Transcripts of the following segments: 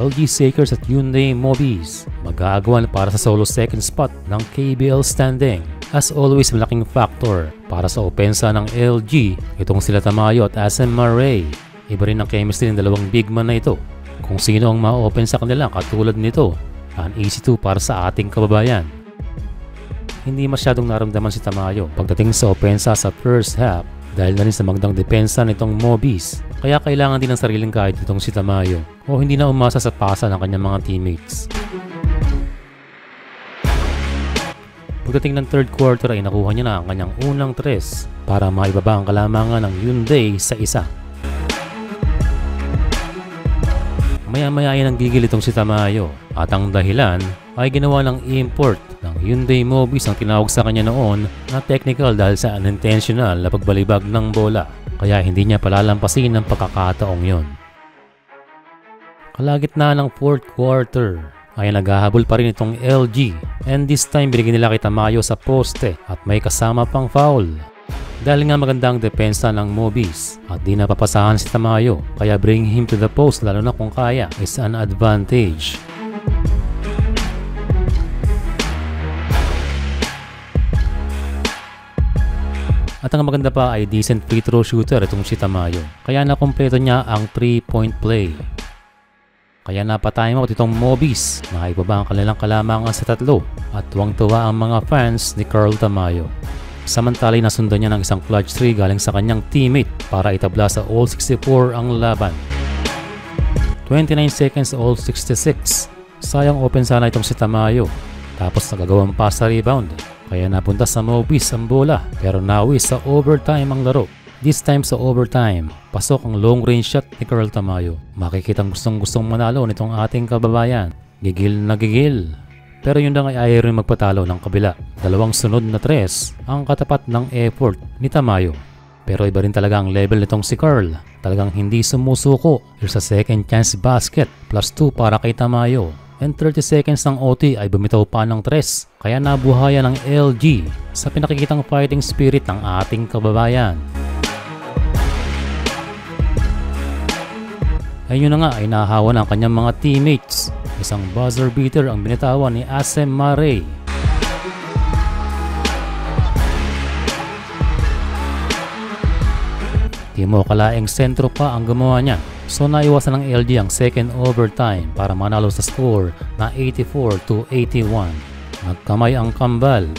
LG Sakers at Hyundai Mobis mag-aagawan para sa solo second spot ng KBL standing. As always, malaking factor para sa opensa ng LG itong sila Tamayo at SM Maray. Iba rin ang chemistry ng dalawang big man na ito. Kung sino ang ma-open sa kanila katulad nito, uneasy to para sa ating kababayan. Hindi masyadong naramdaman si Tamayo pagdating sa opensa sa first half dahil na rin sa magandang depensa nitong Mobis. Kaya kailangan din ng sariling kahit itong si Tamayo o hindi na umasa sa pasa ng kanyang mga teammates. Pagdating ng third quarter ay nakuha niya na ang kanyang unang tres para maibaba ang kalamangan ng Hyundai sa isa. Maya-maya ay nanggigil itong si Tamayo at ang dahilan ay ginawa ng import ng Hyundai Mobis ang tinawag sa kanya noon na technical dahil sa unintentional na pagbalibag ng bola. Kaya hindi niya palalampasin ang pagkakataong yon. Kalagitnaan ng fourth quarter ay naghahabol pa rin itong LG and this time binigyan nila kay Tamayo sa poste at may kasama pang foul. Dahil nga magandang depensa ng Mobis at di napapasahan si Tamayo kaya bring him to the post lalo na kung kaya is an advantage. At ang maganda pa ay decent free throw shooter itong si Tamayo kaya nakumpleto niya ang 3-point play. Kaya napatime out itong Mobis na ibaba ang kanilang kalamangan sa tatlo at tuwang-tuwa ang mga fans ni Carl Tamayo. Samantala nasundan niya ng isang clutch 3 galing sa kanyang teammate para itabla sa all 64 ang laban. 29 seconds all 66. Sayang open sana itong si Tamayo tapos nagagawang pass sa rebound. Kaya napunta sa Mobis ang bola pero nawi sa overtime ang laro. This time sa overtime, pasok ang long range shot ni Carl Tamayo. Makikitang gustong manalo nitong ating kababayan. Gigil na gigil. Pero yun lang ay ayaw rin magpatalo ng kabila. Dalawang sunod na tres ang katapat ng effort ni Tamayo. Pero iba rin talaga ang level nitong si Carl. Talagang hindi sumusuko. Here's a second chance basket plus 2 para kay Tamayo. And 30 seconds ng OT ay bumitaw pa ng tres. Kaya nabuhayan ng LG sa pinakikitang fighting spirit ng ating kababayan. Ayun na nga ay nahawan ang kanyang mga teammates. Isang buzzer beater ang binitawan ni SM Maray. Di mo kalaeng sentro pa ang gumawa niya. So naiwasan ng LG ang second overtime para manalo sa score na 84-81. Nagkamay ang kambal.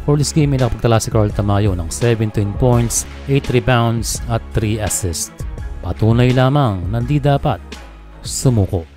For this game ay nakapagtala si Carl Tamayo ng 17 points, 8 rebounds at 3 assists. Patunay lamang na hindi dapat sumuko.